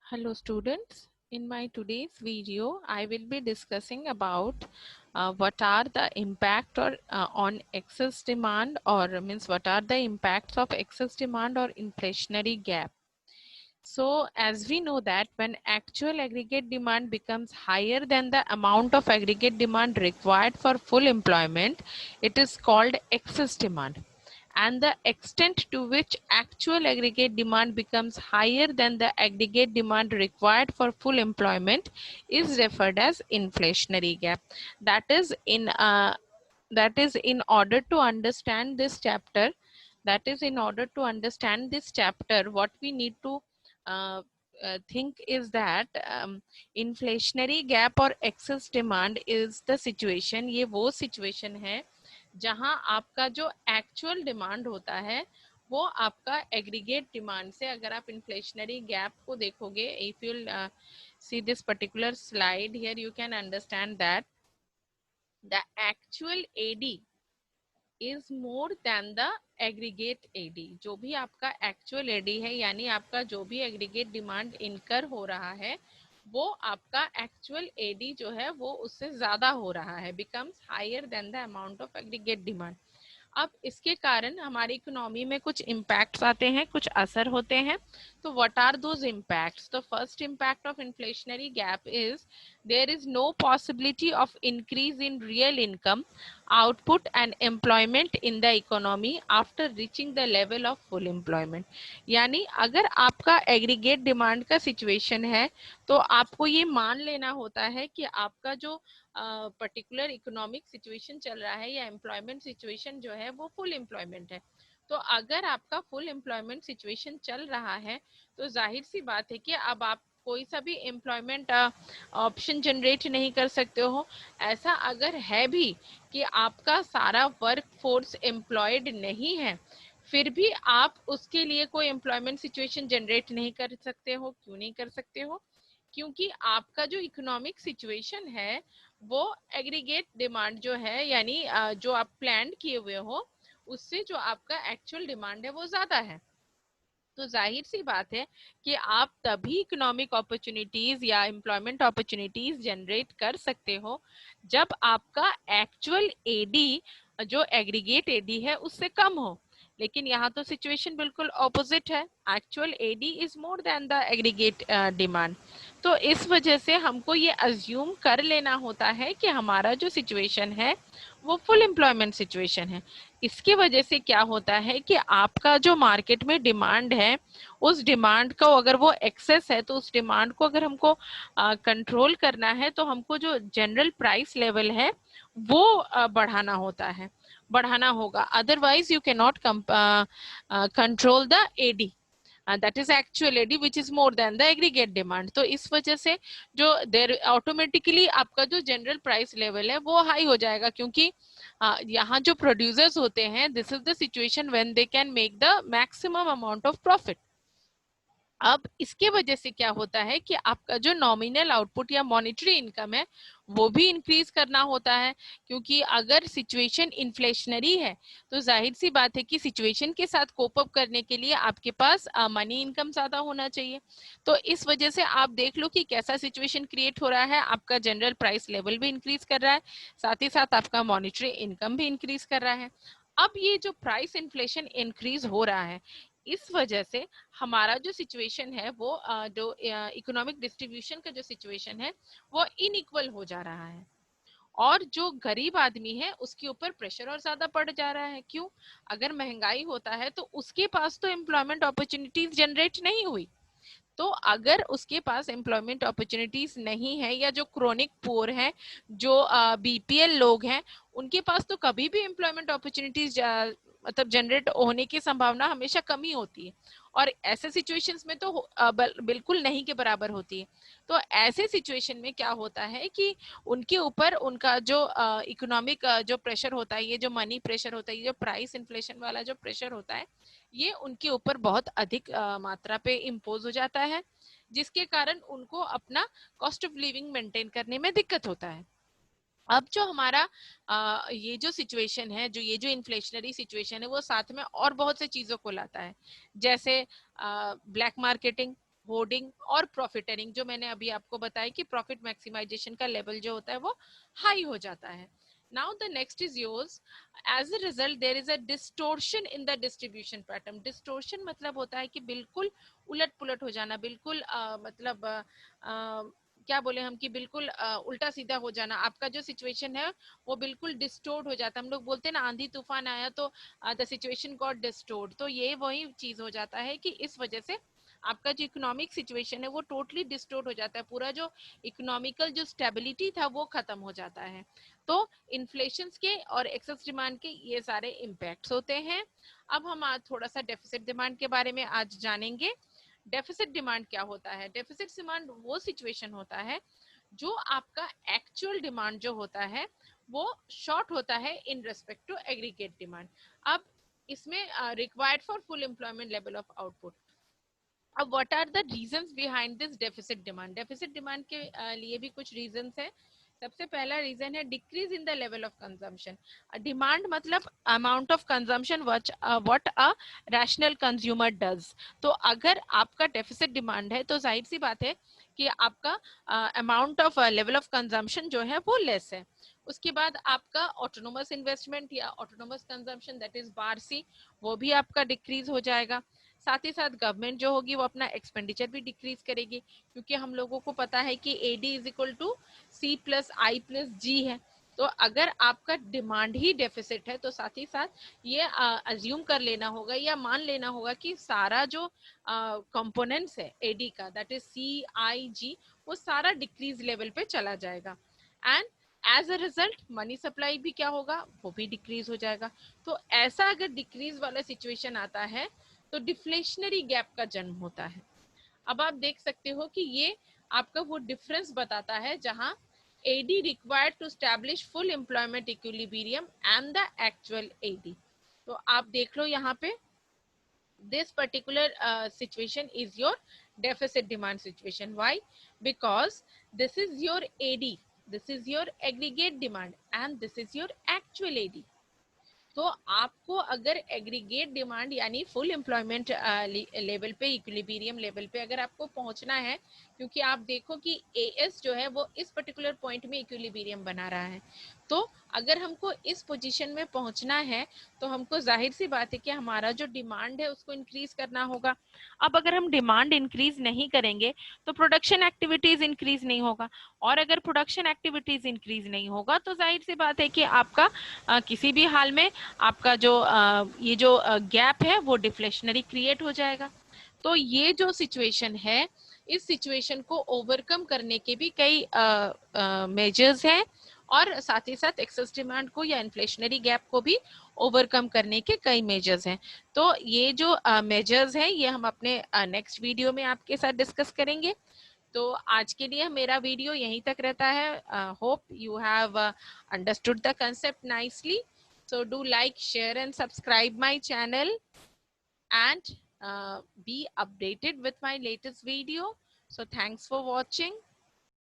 Hello students, in my today's video I will be discussing about what are the impact or on excess demand, or means what are the impacts of excess demand or inflationary gap. So as we know that when actual aggregate demand becomes higher than the amount of aggregate demand required for full employment, it is called excess demand, and the extent to which actual aggregate demand becomes higher than the aggregate demand required for full employment is referred as inflationary gap. That is in order to understand this chapter, what we need to uh, think is that inflationary gap or excess demand is the situation, ये वो situation है जहां आपका जो actual demand होता है वो आपका एग्रीगेट डिमांड से, अगर आप इन्फ्लेशनरी गैप को देखोगे, if you see this particular slide here, you can understand that the actual AD is more than the aggregate AD. जो भी आपका एक्चुअल एडी है, यानी आपका जो भी एग्रीगेट डिमांड इनकर हो रहा है, वो आपका एक्चुअल एडी जो है वो उससे ज्यादा हो रहा है, becomes higher than the amount of aggregate demand. अब इसके कारण हमारी इकोनॉमी में कुछ इम्पैक्ट्स आते हैं, कुछ असर होते हैं। तो what are those impacts? The first impact of inflationary gap is there is no possibility of increase in real income, output and employment in the economy after reaching the level of full employment. यानी अगर आपका aggregate demand का situation है तो आपको ये मान लेना होता है कि आपका जो पर्टिकुलर इकोनॉमिक सिचुएशन चल रहा है या एम्प्लॉयमेंट सिचुएशन जो है वो फुल एम्प्लॉयमेंट है। तो अगर आपका फुल एम्प्लॉयमेंट सिचुएशन चल रहा है तो जाहिर सी बात है कि अब आप कोई सा भी एम्प्लॉयमेंट ऑप्शन जनरेट नहीं कर सकते हो। ऐसा अगर है भी कि आपका सारा वर्क फोर्स एम्प्लॉयड नहीं है, फिर भी आप उसके लिए कोई एम्प्लॉयमेंट सिचुएशन जनरेट नहीं कर सकते हो। क्यों नहीं कर सकते हो? क्योंकि आपका जो इकोनॉमिक सिचुएशन है वो एग्रीगेट डिमांड जो है, यानी जो आप प्लान किए हुए हो उससे जो आपका एक्चुअल डिमांड है वो ज्यादा है। तो जाहिर सी बात है कि आप तभी इकोनॉमिक अपॉर्चुनिटीज या एम्प्लॉयमेंट अपॉर्चुनिटीज जनरेट कर सकते हो जब आपका एक्चुअल एडी, जो एग्रीगेट एडी है, उससे कम हो। लेकिन यहाँ तो सिचुएशन बिल्कुल ऑपोजिट है, actual AD is more than the aggregate demand. तो इस वजह से हमको ये अज्यूम कर लेना होता है कि हमारा जो सिचुएशन है वो फुल एम्प्लॉयमेंट सिचुएशन है। इसकी वजह से क्या होता है कि आपका जो मार्केट में डिमांड है, उस डिमांड को अगर वो एक्सेस है तो उस डिमांड को अगर हमको कंट्रोल करना है तो हमको जो जनरल प्राइस लेवल है वो बढ़ाना होता है, बढ़ाना होगा। Otherwise you can not control the AD, that is actual AD which is more than the aggregate demand. तो इस वजह से जो देर ऑटोमेटिकली आपका जो जनरल प्राइस लेवल है वो हाई हो जाएगा, क्योंकि यहाँ जो प्रोड्यूसर्स होते हैं, this is the situation when they can make the maximum amount of profit. अब इसके वजह से क्या होता है कि आपका जो नॉमिनल आउटपुट या मॉनेटरी इनकम है वो भी इंक्रीज करना होता है, क्योंकि अगर सिचुएशन इन्फ्लेशनरी है तो जाहिर सी बात है कि सिचुएशन के साथ कोप अप करने के लिए आपके पास मनी इनकम ज्यादा होना चाहिए। तो इस वजह से आप देख लो कि कैसा सिचुएशन क्रिएट हो रहा है, आपका जनरल प्राइस लेवल भी इंक्रीज कर रहा है, साथ ही साथ आपका मॉनेटरी इनकम भी इंक्रीज कर रहा है। अब ये जो प्राइस इन्फ्लेशन इंक्रीज हो रहा है, इस वजह से हमारा जो सिचुएशन है वो जो इकोनॉमिक डिस्ट्रीब्यूशन का जो सिचुएशन है वो इनइक्वल हो जा रहा है, और जो गरीब आदमी है उसके ऊपर प्रेशर और ज्यादा पड़ जा रहा है। क्यों? अगर महंगाई होता है तो उसके पास तो एम्प्लॉयमेंट अपॉर्चुनिटीज जनरेट नहीं हुई। तो अगर उसके पास एम्प्लॉयमेंट अपॉर्चुनिटीज नहीं है, या जो क्रोनिक पोर है, जो बीपीएल लोग हैं, उनके पास तो कभी भी एम्प्लॉयमेंट अपॉर्चुनिटीज मतलब जनरेट होने की संभावना हमेशा कम ही होती है, और ऐसे सिचुएशंस में तो बिल्कुल नहीं के बराबर होती है। तो ऐसे सिचुएशन में क्या होता है कि उनके ऊपर उनका जो इकोनॉमिक जो प्रेशर होता है, ये जो मनी प्रेशर होता है, ये जो प्राइस इन्फ्लेशन वाला जो प्रेशर होता है, ये उनके ऊपर बहुत अधिक मात्रा पे इम्पोज हो जाता है, जिसके कारण उनको अपना कॉस्ट ऑफ लिविंग मेंटेन करने में दिक्कत होता है। अब जो हमारा ये जो सिचुएशन है, जो ये जो इन्फ्लेशनरी सिचुएशन है, वो साथ में और बहुत से चीजों को लाता है, जैसे ब्लैक मार्केटिंग, होर्डिंग और प्रॉफिटरिंग, जो मैंने अभी आपको बताया कि प्रॉफिट मैक्सिमाइजेशन का लेवल जो होता है वो हाई हो जाता है. Now the next is yours. As a result there is a distortion in the distribution pattern. Distortion मतलब होता है कि बिल्कुल उलट पुलट हो जाना, बिल्कुल मतलब क्या बोले हम कि बिल्कुल उल्टा सीधा हो जाना. आपका जो सिचुएशन है वो बिल्कुल डिस्टोर्ट हो जाता है. हम लोग बोलते हैं ना आंधी तूफान आया तो द सिचुएशन गॉट डिस्टोर्ट. तो ये वही चीज हो जाता है कि इस वजह से आपका जो इकोनॉमिक सिचुएशन है वो टोटली डिस्टोर्ट हो जाता है. पूरा जो इकोनॉमिकल जो स्टेबिलिटी था वो खत्म हो जाता है. तो इन्फ्लेशन के और एक्सेस डिमांड के ये सारे इम्पैक्ट्स होते हैं. अब हम आज थोड़ा सा डेफिसिट डिमांड के बारे में आज जानेंगे. डेफिसिट डिमांड क्या होता है? डेफिसिट डिमांड वो सिचुएशन होता है जो आपका एक्चुअल डिमांड जो होता है वो शॉर्ट होता है in respect to aggregate demand. अब इसमें required for full employment level of output. अब what are the reasons behind this deficit demand? Deficit demand के लिए भी कुछ रीजंस है. सबसे पहला रीजन है decrease in the level of consumption. Demand मतलब amount of consumption what a rational consumer does. तो अगर आपका डेफिसिट डिमांड है तो जाहिर सी बात है कि आपका amount of level of consumption जो है वो लेस है. उसके बाद आपका ऑटोनोमस इन्वेस्टमेंट या autonomous consumption that is Barshi वो भी आपका डिक्रीज हो जाएगा. साथ ही साथ गवर्नमेंट जो होगी वो अपना एक्सपेंडिचर भी डिक्रीज करेगी, क्योंकि हम लोगों को पता है कि AD is equal to C plus I plus G है. तो अगर आपका डिमांड ही डेफिसिट है तो साथ ही साथ ये अज्यूम कर लेना होगा या मान लेना होगा कि सारा जो कंपोनेंट्स है एडी का दैट इज सी आई जी वो सारा डिक्रीज लेवल पे चला जाएगा. And as a result money supply भी क्या होगा, वो भी डिक्रीज हो जाएगा. तो ऐसा अगर डिक्रीज वाला सिचुएशन आता है तो डिफ्लेशनरी गैप का जन्म होता है. अब आप देख सकते हो कि ये आपका वो डिफरेंस बताता है जहां AD required to establish full employment equilibrium and the actual AD. तो आप देख लो यहाँ पे this particular situation is your deficit demand situation. Why? Because this is your AD, this is your aggregate demand and this is your actual AD. तो आपको अगर aggregate demand यानी full employment level पे इक्विलिब्रियम लेवल पे अगर आपको पहुंचना है, क्योंकि आप देखो कि एएस जो है वो इस पर्टिकुलर पॉइंट में इक्विलिब्रियम बना रहा है. तो अगर हमको इस पोजीशन में पहुंचना है तो हमको जाहिर सी बात है कि हमारा जो डिमांड है उसको इंक्रीज करना होगा. अब अगर हम डिमांड इंक्रीज नहीं करेंगे तो प्रोडक्शन एक्टिविटीज इंक्रीज नहीं होगा, और अगर प्रोडक्शन एक्टिविटीज इंक्रीज नहीं होगा तो जाहिर सी बात है कि आपका किसी भी हाल में आपका जो ये जो गैप है वो डिफ्लेशनरी क्रिएट हो जाएगा. तो ये जो सिचुएशन है इस सिचुएशन को ओवरकम करने के भी कई मेजर्स हैं, और साथ ही साथ एक्सेस डिमांड को या इन्फ्लेशनरी गैप को भी ओवरकम करने के कई मेजर्स हैं. तो ये जो मेजर्स हैं ये हम अपने नेक्स्ट वीडियो में आपके साथ डिस्कस करेंगे. तो आज के लिए मेरा वीडियो यहीं तक रहता है. Hope you have understood the concept nicely. So do like, share and subscribe my channel and be updated with my latest video. So thanks for watching.